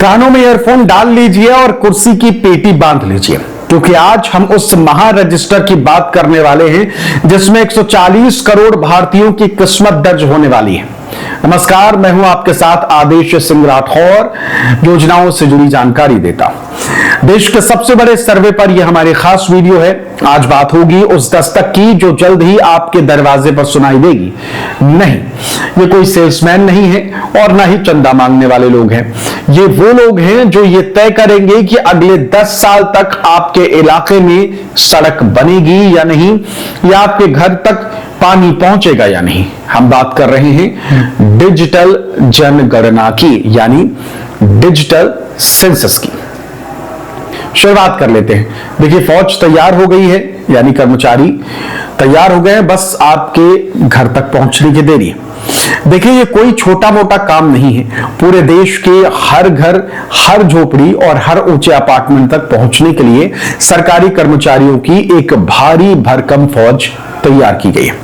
कानों में ईयरफोन डाल लीजिए और कुर्सी की पेटी बांध लीजिए, क्योंकि आज हम उस महा रजिस्टर की बात करने वाले हैं जिसमें 140 करोड़ भारतीयों की किस्मत दर्ज होने वाली है। नमस्कार, मैं हूं आपके साथ आदेश सिंह राठौर, योजनाओं से जुड़ी जानकारी देता हूं। देश के सबसे बड़े सर्वे पर यह हमारी खास वीडियो है। आज बात होगी उस दस्तक की जो जल्द ही आपके दरवाजे पर सुनाई देगी। नहीं, ये कोई सेल्समैन नहीं है और ना ही चंदा मांगने वाले लोग हैं। ये वो लोग हैं जो ये तय करेंगे कि अगले 10 साल तक आपके इलाके में सड़क बनेगी या नहीं, या आपके घर तक पानी पहुंचेगा या नहीं। हम बात कर रहे हैं डिजिटल जनगणना की, यानी डिजिटल सेंसस की। शुरुआत कर लेते हैं। देखिए, फौज तैयार हो गई है, यानी कर्मचारी तैयार हो गए हैं, बस आपके घर तक पहुंचने की देरी है। देखिए, ये कोई छोटा मोटा काम नहीं है। पूरे देश के हर घर, हर झोपड़ी और हर ऊंचे अपार्टमेंट तक पहुंचने के लिए सरकारी कर्मचारियों की एक भारी भरकम फौज तैयार की गई है।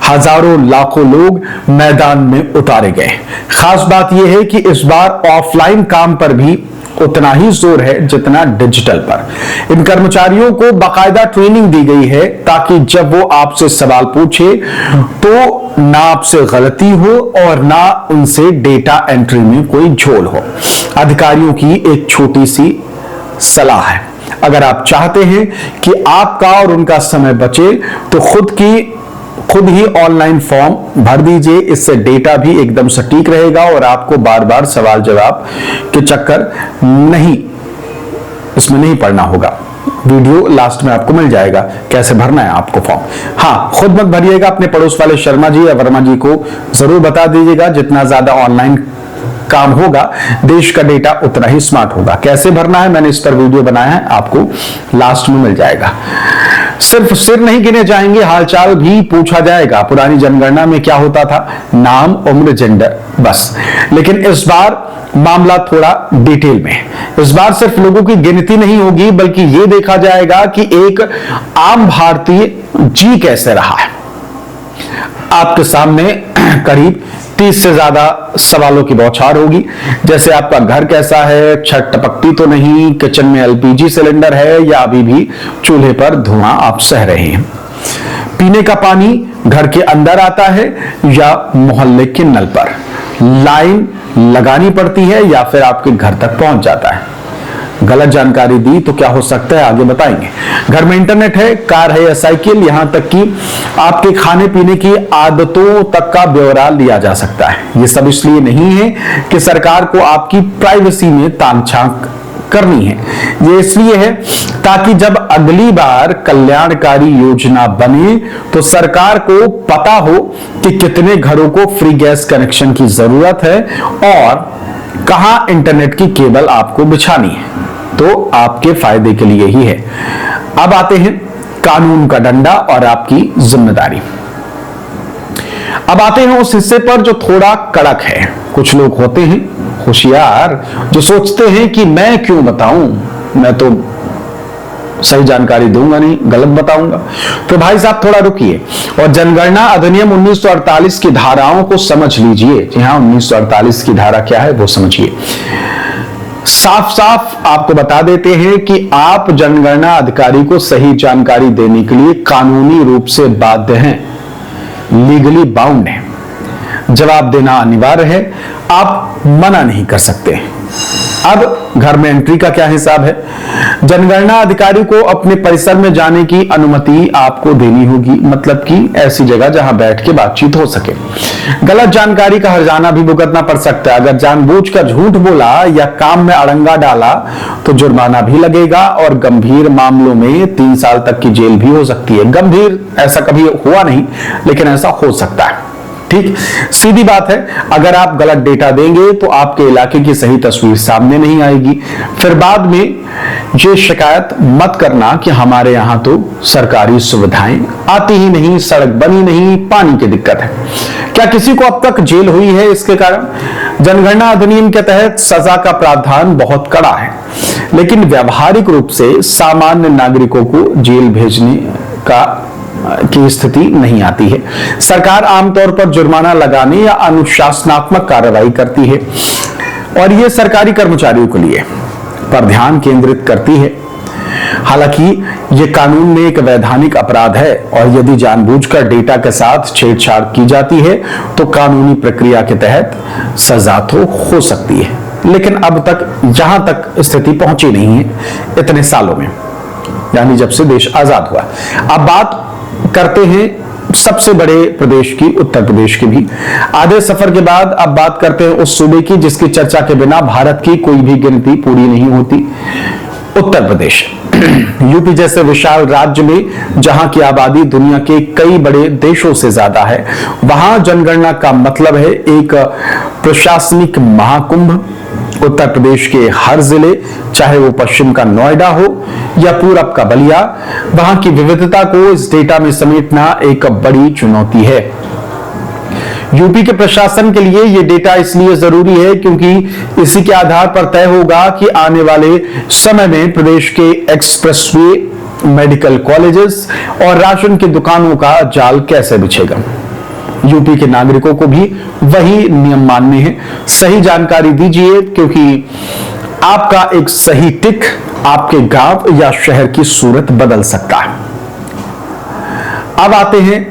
हजारों लाखों लोग मैदान में उतारे गए। खास बात यह है कि इस बार ऑफलाइन काम पर भी उतना ही जोर है जितना डिजिटल पर। इन कर्मचारियों को बाकायदा ट्रेनिंग दी गई है ताकि जब वो आपसे सवाल पूछे तो ना आपसे गलती हो और ना उनसे डेटा एंट्री में कोई झोल हो। अधिकारियों की एक छोटी सी सलाह है, अगर आप चाहते हैं कि आपका और उनका समय बचे तो खुद ही ऑनलाइन फॉर्म भर दीजिए। इससे डेटा भी एकदम सटीक रहेगा और आपको बार बार सवाल जवाब के चक्कर इसमें नहीं पड़ना होगा। वीडियो लास्ट में आपको मिल जाएगा कैसे भरना है आपको फॉर्म। हाँ, खुद मत भरिएगा, अपने पड़ोस वाले शर्मा जी या वर्मा जी को जरूर बता दीजिएगा। जितना ज्यादा ऑनलाइन काम होगा, देश का डेटा उतना ही स्मार्ट होगा। कैसे भरना है, मैंने इस पर वीडियो बनाया है, आपको लास्ट में मिल जाएगा। सिर्फ सिर नहीं गिने जाएंगे, हालचाल भी पूछा जाएगा। पुरानी जनगणना में क्या होता था, नाम, उम्र, जेंडर, बस। लेकिन इस बार मामला थोड़ा डिटेल में है। इस बार सिर्फ लोगों की गिनती नहीं होगी, बल्कि यह देखा जाएगा कि एक आम भारतीय जी कैसे रहा है। आपके सामने करीब 30 से ज्यादा सवालों की बौछार होगी, जैसे आपका घर कैसा है, छत टपकती तो नहीं, किचन में एलपीजी सिलेंडर है या अभी भी चूल्हे पर धुआं आप सह रहे हैं, पीने का पानी घर के अंदर आता है या मोहल्ले के नल पर, लाइन लगानी पड़ती है या फिर आपके घर तक पहुंच जाता है। गलत जानकारी दी तो क्या हो सकता है, आगे बताएंगे। घर में इंटरनेट है, कार है या साइकिल, यहां तक कि आपके खाने पीने की आदतों तक का ब्यौरा लिया जा सकता है। ये सब इसलिए नहीं है कि सरकार को आपकी प्राइवेसी में ताक-झांक करनी है, ये इसलिए है ताकि जब अगली बार कल्याणकारी योजना बने तो सरकार को पता हो कि कितने घरों को फ्री गैस कनेक्शन की जरूरत है और कहां इंटरनेट की केबल आपको बिछानी है। तो आपके फायदे के लिए ही है। अब आते हैं कानून का डंडा और आपकी जिम्मेदारी। अब आते हैं उस हिस्से पर जो थोड़ा कड़क है। कुछ लोग होते हैं होशियार जो सोचते हैं कि मैं क्यों बताऊं, मैं तो सही जानकारी दूंगा नहीं, गलत बताऊंगा। तो भाई साहब थोड़ा रुकिए और जनगणना अधिनियम 1948 की धाराओं को समझ लीजिए। जी हाँ, 1948 की धारा क्या है वो समझिए। साफ साफ आपको बता देते हैं कि आप जनगणना अधिकारी को सही जानकारी देने के लिए कानूनी रूप से बाध्य हैं, लीगली बाउंड हैं। जवाब देना अनिवार्य है, आप मना नहीं कर सकते। अब घर में एंट्री का क्या हिसाब है। जनगणना अधिकारी को अपने परिसर में जाने की अनुमति आपको देनी होगी, मतलब कि ऐसी जगह जहां बैठ के बातचीत हो सके। गलत जानकारी का हर्जाना भी भुगतना पड़ सकता है। अगर जानबूझकर झूठ बोला या काम में अड़ंगा डाला तो जुर्माना भी लगेगा और गंभीर मामलों में 3 साल तक की जेल भी हो सकती है। गंभीर ऐसा कभी हुआ नहीं, लेकिन ऐसा हो सकता है। ठीक, सीधी बात है, अगर आप गलत डेटा देंगे तो आपके इलाके की सही तस्वीर सामने नहीं आएगी। फिर बाद में ये शिकायत मत करना कि हमारे यहां तो सरकारी सुविधाएं आती ही नहीं, सड़क बनी नहीं, पानी की दिक्कत है। क्या किसी को अब तक जेल हुई है इसके कारण? जनगणना अधिनियम के तहत सजा का प्रावधान बहुत कड़ा है, लेकिन व्यावहारिक रूप से सामान्य नागरिकों को जेल भेजने की स्थिति नहीं आती है। सरकार आमतौर पर जुर्माना लगाने या अनुशासनात्मक कार्रवाई करती है। और ये सरकारी कर्मचारियों के लिए पर ध्यान केंद्रित करती है। हालांकि यह कानून में एक वैधानिक अपराध है और यदि जानबूझकर डेटा के साथ छेड़छाड़ की जाती है तो कानूनी प्रक्रिया के तहत सजा तो हो सकती है, लेकिन अब तक यहां तक स्थिति पहुंची नहीं है इतने सालों में, यानी जब से देश आजाद हुआ। अब बात करते हैं सबसे बड़े प्रदेश की, उत्तर प्रदेश की भी। आधे सफर के बाद अब बात करते हैं उस सूबे की जिसकी चर्चा के बिना भारत की कोई भी गिनती पूरी नहीं होती, उत्तर प्रदेश। यूपी जैसे विशाल राज्य में जहां की आबादी दुनिया के कई बड़े देशों से ज्यादा है, वहां जनगणना का मतलब है एक प्रशासनिक महाकुंभ। उत्तर प्रदेश के हर जिले, चाहे वो पश्चिम का नोएडा हो या पूरब का बलिया, वहां की विविधता को इस डेटा में समेटना एक बड़ी चुनौती है। यूपी के प्रशासन के लिए यह डेटा इसलिए जरूरी है क्योंकि इसी के आधार पर तय होगा कि आने वाले समय में प्रदेश के एक्सप्रेसवे, मेडिकल कॉलेजेस और राशन की दुकानों का जाल कैसे बिछेगा। यूपी के नागरिकों को भी वही नियम मानने हैं। सही जानकारी दीजिए क्योंकि आपका एक सही टिक आपके गांव या शहर की सूरत बदल सकता है। अब आते हैं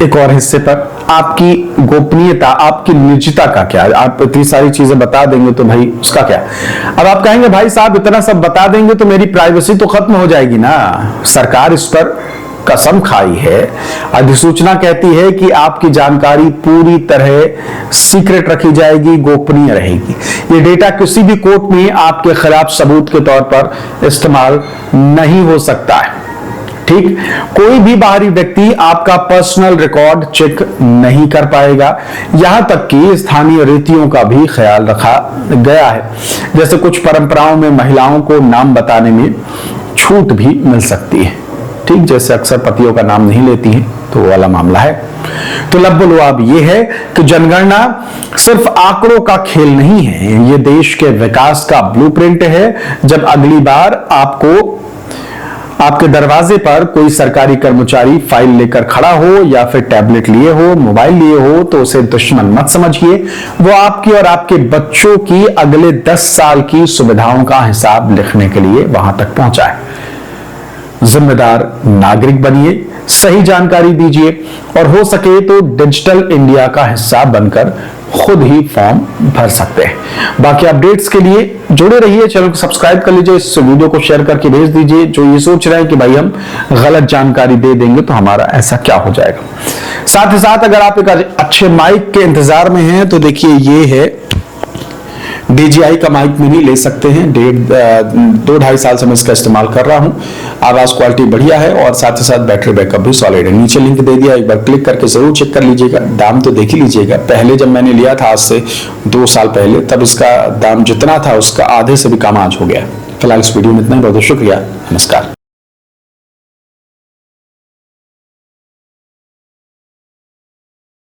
एक और हिस्से पर, आपकी गोपनीयता, आपकी निजता का क्या। आप इतनी सारी चीजें बता देंगे तो भाई उसका क्या। अब आप कहेंगे भाई साहब इतना सब बता देंगे तो मेरी प्राइवेसी तो खत्म हो जाएगी ना। सरकार इस पर कसम खाई है। अधिसूचना कहती है कि आपकी जानकारी पूरी तरह सीक्रेट रखी जाएगी, गोपनीय रहेगी। ये डेटा किसी भी कोर्ट में आपके खिलाफ सबूत के तौर पर इस्तेमाल नहीं हो सकता है। ठीक, कोई भी बाहरी व्यक्ति आपका पर्सनल रिकॉर्ड चेक नहीं कर पाएगा। यहां तक कि स्थानीय रीतियों का भी ख्याल रखा गया है। जैसे कुछ परंपराओं में महिलाओं को नाम बताने में छूट भी मिल सकती है। ठीक, जैसे अक्सर पतियों का नाम नहीं लेती हैं, तो वो वाला मामला है। तो लब्बुलुआब ये है कि जनगणना सिर्फ आंकड़ों का खेल नहीं है, ये देश के विकास का ब्लूप्रिंट है। जब अगली बार आपके दरवाजे पर कोई सरकारी कर्मचारी फाइल लेकर खड़ा हो या फिर टैबलेट लिए हो, मोबाइल लिए हो, तो उसे दुश्मन मत समझिए। वो आपकी और आपके बच्चों की अगले 10 साल की सुविधाओं का हिसाब लिखने के लिए वहां तक पहुंचा है। जिम्मेदार नागरिक बनिए, सही जानकारी दीजिए और हो सके तो डिजिटल इंडिया का हिस्सा बनकर खुद ही फॉर्म भर सकते हैं। बाकी अपडेट्स के लिए जुड़े रहिए, चैनल को सब्सक्राइब कर लीजिए, इस वीडियो को शेयर करके भेज दीजिए। जो ये सोच रहे हैं कि भाई हम गलत जानकारी दे देंगे तो हमारा ऐसा क्या हो जाएगा। साथ ही साथ अगर आप एक अच्छे माइक के इंतजार में हैं तो देखिए ये है DJI का माइक मिनी, ले सकते हैं। 2-2.5 साल से मैं इसका इस्तेमाल कर रहा हूं। आवाज क्वालिटी बढ़िया है और साथ ही साथ बैटरी बैकअप भी सॉलिड है। नीचे लिंक दे दिया, एक बार क्लिक करके जरूर चेक कर लीजिएगा। दाम तो देख ही लीजिएगा। पहले जब मैंने लिया था आज से 2 साल पहले, तब इसका दाम जितना था उसका आधे से भी कम आज हो गया। फिलहाल इस वीडियो में इतना ही। बहुत बहुत शुक्रिया, नमस्कार।